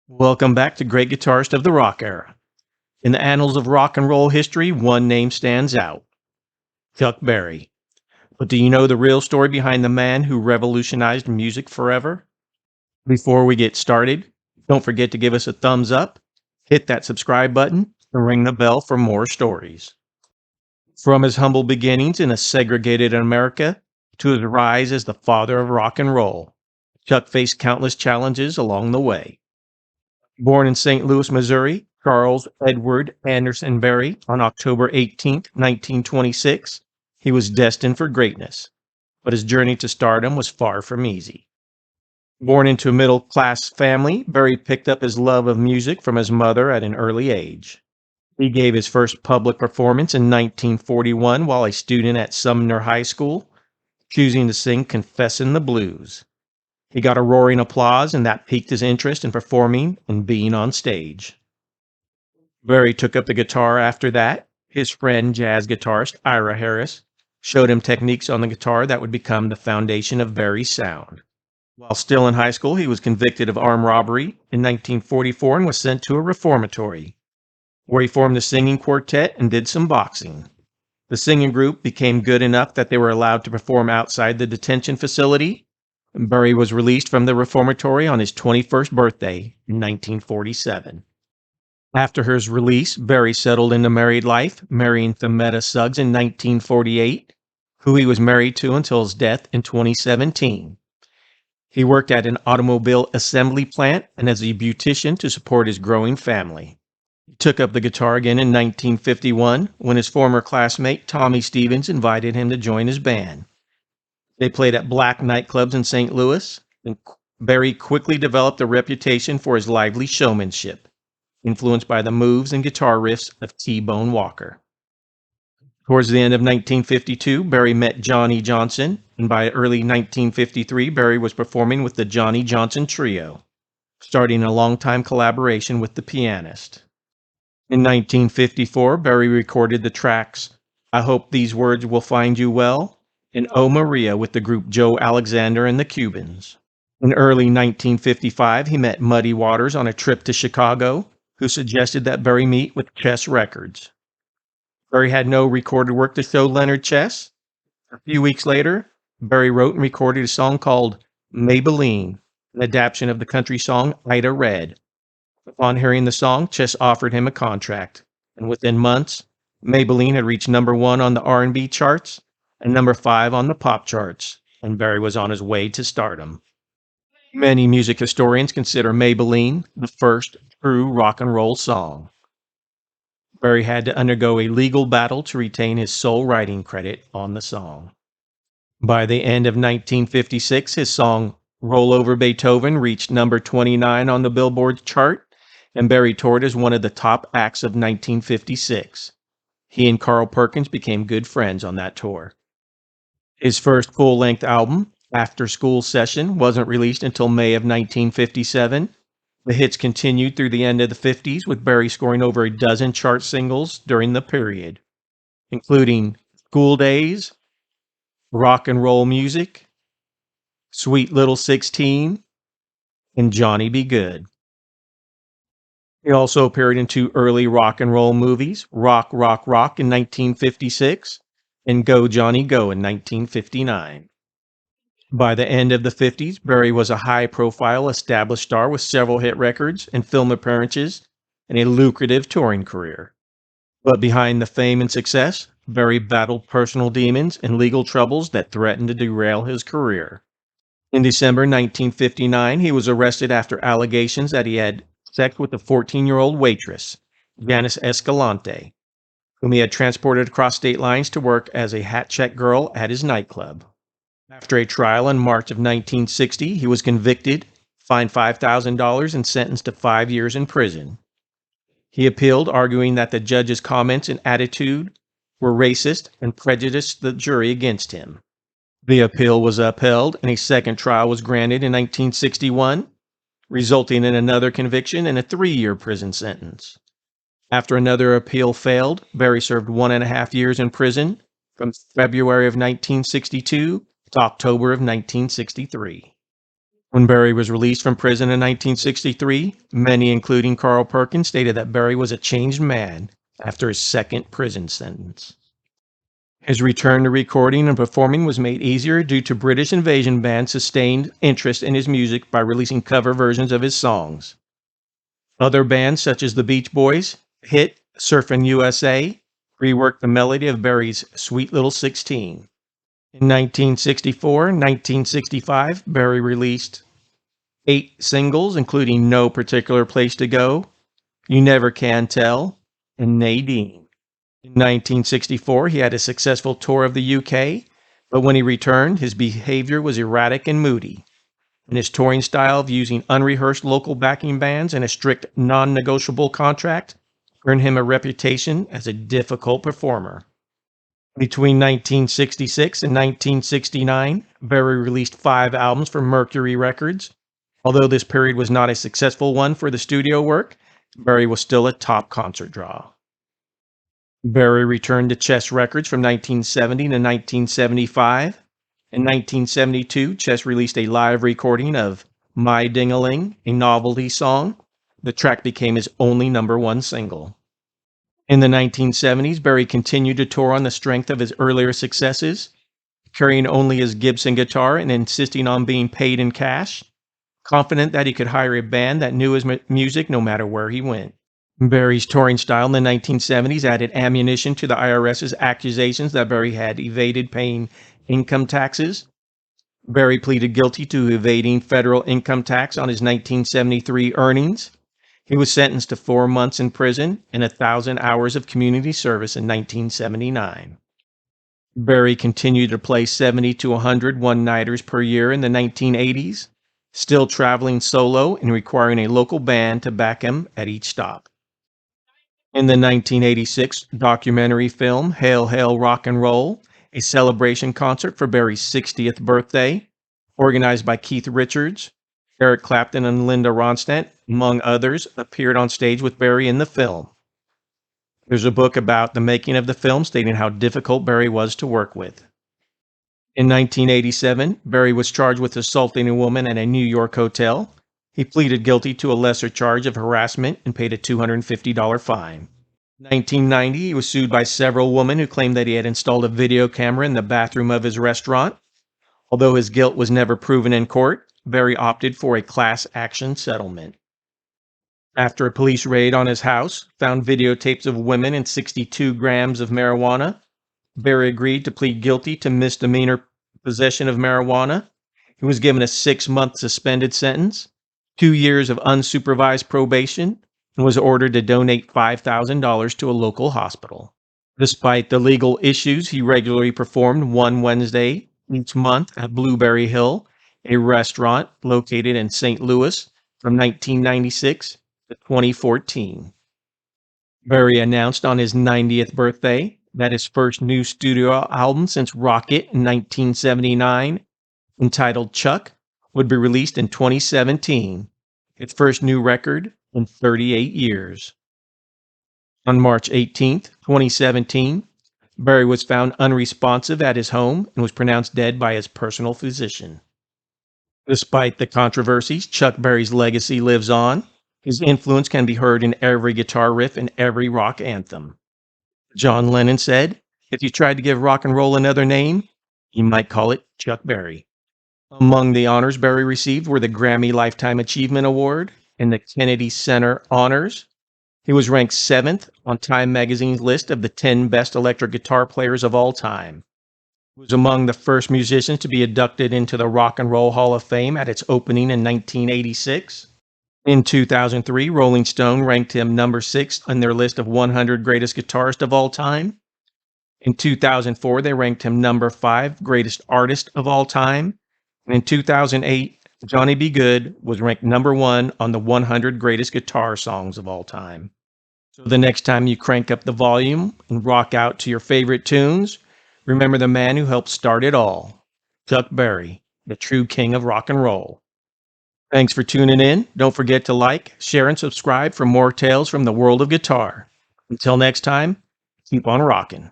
Welcome back to Great Guitarist of the Rock Era. In the annals of rock and roll history, one name stands out: Chuck Berry. But do you know the real story behind the man who revolutionized music forever? Before we get started, don't forget to give us a thumbs up, hit that subscribe button, and ring the bell for more stories. From his humble beginnings in a segregated America to his rise as the father of rock and roll, Chuck faced countless challenges along the way. Born in St. Louis, Missouri, Charles Edward Anderson Berry on October 18, 1926, he was destined for greatness, but his journey to stardom was far from easy. Born into a middle-class family, Berry picked up his love of music from his mother at an early age. He gave his first public performance in 1941 while a student at Sumner High School, choosing to sing "Confessin' the Blues." He got a roaring applause, and that piqued his interest in performing and being on stage. Berry took up the guitar after that. His friend, jazz guitarist Ira Harris, showed him techniques on the guitar that would become the foundation of Berry's sound. While still in high school, he was convicted of armed robbery in 1944 and was sent to a reformatory, where he formed a singing quartet and did some boxing. The singing group became good enough that they were allowed to perform outside the detention facility. Berry was released from the reformatory on his 21st birthday in 1947. After his release, Berry settled into married life, marrying Themetta Suggs in 1948, who he was married to until his death in 2017. He worked at an automobile assembly plant and as a beautician to support his growing family. He took up the guitar again in 1951 when his former classmate Tommy Stevens invited him to join his band. They played at black nightclubs in St. Louis, and Berry quickly developed a reputation for his lively showmanship, influenced by the moves and guitar riffs of T-Bone Walker. Towards the end of 1952, Berry met Johnny Johnson, and by early 1953, Berry was performing with the Johnny Johnson Trio, starting a long-time collaboration with the pianist. In 1954, Berry recorded the tracks "I Hope These Words Will Find You Well" and "Oh Maria" with the group Joe Alexander and the Cubans. In early 1955, he met Muddy Waters on a trip to Chicago, who suggested that Berry meet with Chess Records. Berry had no recorded work to show Leonard Chess. A few weeks later, Berry wrote and recorded a song called "Maybelline," an adaptation of the country song "Ida Red." Upon hearing the song, Chess offered him a contract, and within months, Maybelline had reached #1 on the R&B charts and #5 on the pop charts, and Berry was on his way to stardom. Many music historians consider Maybelline the first true rock and roll song. Berry had to undergo a legal battle to retain his sole writing credit on the song. By the end of 1956, his song "Roll Over Beethoven" reached #29 on the Billboard chart, and Berry toured as one of the top acts of 1956. He and Carl Perkins became good friends on that tour. His first full-length album, "After School Session," wasn't released until May of 1957. The hits continued through the end of the 50s, with Berry scoring over a dozen chart singles during the period, including "School Days," "Rock and Roll Music," "Sweet Little 16," and "Johnny Be Good." He also appeared in two early rock and roll movies, "Rock, Rock, Rock" in 1956 and "Go, Johnny, Go" in 1959. By the end of the 50s, Berry was a high-profile, established star with several hit records and film appearances and a lucrative touring career. But behind the fame and success, Berry battled personal demons and legal troubles that threatened to derail his career. In December 1959, he was arrested after allegations that he had sex with a 14-year-old waitress, Janice Escalante, whom he had transported across state lines to work as a hat-check girl at his nightclub. After a trial in March of 1960, he was convicted, fined $5,000, and sentenced to 5 years in prison. He appealed, arguing that the judge's comments and attitude were racist and prejudiced the jury against him. The appeal was upheld, and a second trial was granted in 1961, resulting in another conviction and a 3-year prison sentence. After another appeal failed, Berry served 1.5 years in prison from February of 1962 to October of 1963. When Berry was released from prison in 1963, many, including Carl Perkins, stated that Berry was a changed man after his second prison sentence. His return to recording and performing was made easier due to British invasion bands' sustained interest in his music by releasing cover versions of his songs. Other bands, such as the Beach Boys' hit Surfin' USA, reworked the melody of Berry's Sweet Little 16. In 1964 and 1965, Berry released 8 singles, including No Particular Place to Go, You Never Can Tell, and Nadine. In 1964, he had a successful tour of the UK, but when he returned, his behavior was erratic and moody. And his touring style of using unrehearsed local backing bands and a strict non-negotiable contract earned him a reputation as a difficult performer. Between 1966 and 1969, Berry released 5 albums for Mercury Records. Although this period was not a successful one for the studio work, Berry was still a top concert draw. Berry returned to Chess Records from 1970 to 1975. In 1972, Chess released a live recording of My Ding-a-Ling, a novelty song. The track became his only #1 single. In the 1970s, Berry continued to tour on the strength of his earlier successes, carrying only his Gibson guitar and insisting on being paid in cash, confident that he could hire a band that knew his music no matter where he went. Berry's touring style in the 1970s added ammunition to the IRS's accusations that Berry had evaded paying income taxes. Berry pleaded guilty to evading federal income tax on his 1973 earnings. He was sentenced to 4 months in prison and 1,000 hours of community service in 1979. Berry continued to play 70 to 100 one-nighters per year in the 1980s, still traveling solo and requiring a local band to back him at each stop. In the 1986 documentary film Hail, Hail, Rock and Roll, a celebration concert for Berry's 60th birthday, organized by Keith Richards, Eric Clapton and Linda Ronstadt, among others, appeared on stage with Berry in the film. There's a book about the making of the film stating how difficult Berry was to work with. In 1987, Berry was charged with assaulting a woman at a New York hotel. He pleaded guilty to a lesser charge of harassment and paid a $250 fine. In 1990, he was sued by several women who claimed that he had installed a video camera in the bathroom of his restaurant. Although his guilt was never proven in court, Berry opted for a class action settlement. After a police raid on his house found videotapes of women and 62 grams of marijuana, Berry agreed to plead guilty to misdemeanor possession of marijuana. He was given a 6-month suspended sentence, 2 years of unsupervised probation, and was ordered to donate $5,000 to a local hospital. Despite the legal issues, he regularly performed one Wednesday each month at Blueberry Hill, a restaurant located in St. Louis, from 1996 to 2014. Berry announced on his 90th birthday that his first new studio album since Rocket in 1979, entitled Chuck, would be released in 2017, its first new record in 38 years. On March 18, 2017, Berry was found unresponsive at his home and was pronounced dead by his personal physician. Despite the controversies, Chuck Berry's legacy lives on. His influence can be heard in every guitar riff and every rock anthem. John Lennon said, "If you tried to give rock and roll another name, you might call it Chuck Berry." Among the honors Berry received were the Grammy Lifetime Achievement Award and the Kennedy Center Honors. He was ranked 7th on Time magazine's list of the 10 best electric guitar players of all time. He was among the first musicians to be inducted into the Rock and Roll Hall of Fame at its opening in 1986. In 2003, Rolling Stone ranked him number 6 on their list of 100 greatest guitarists of all time. In 2004, they ranked him number 5 greatest artist of all time. And in 2008, Johnny B. Goode was ranked number 1 on the 100 greatest guitar songs of all time. So the next time you crank up the volume and rock out to your favorite tunes, remember the man who helped start it all, Chuck Berry, the true king of rock and roll. Thanks for tuning in. Don't forget to like, share, and subscribe for more tales from the world of guitar. Until next time, keep on rocking.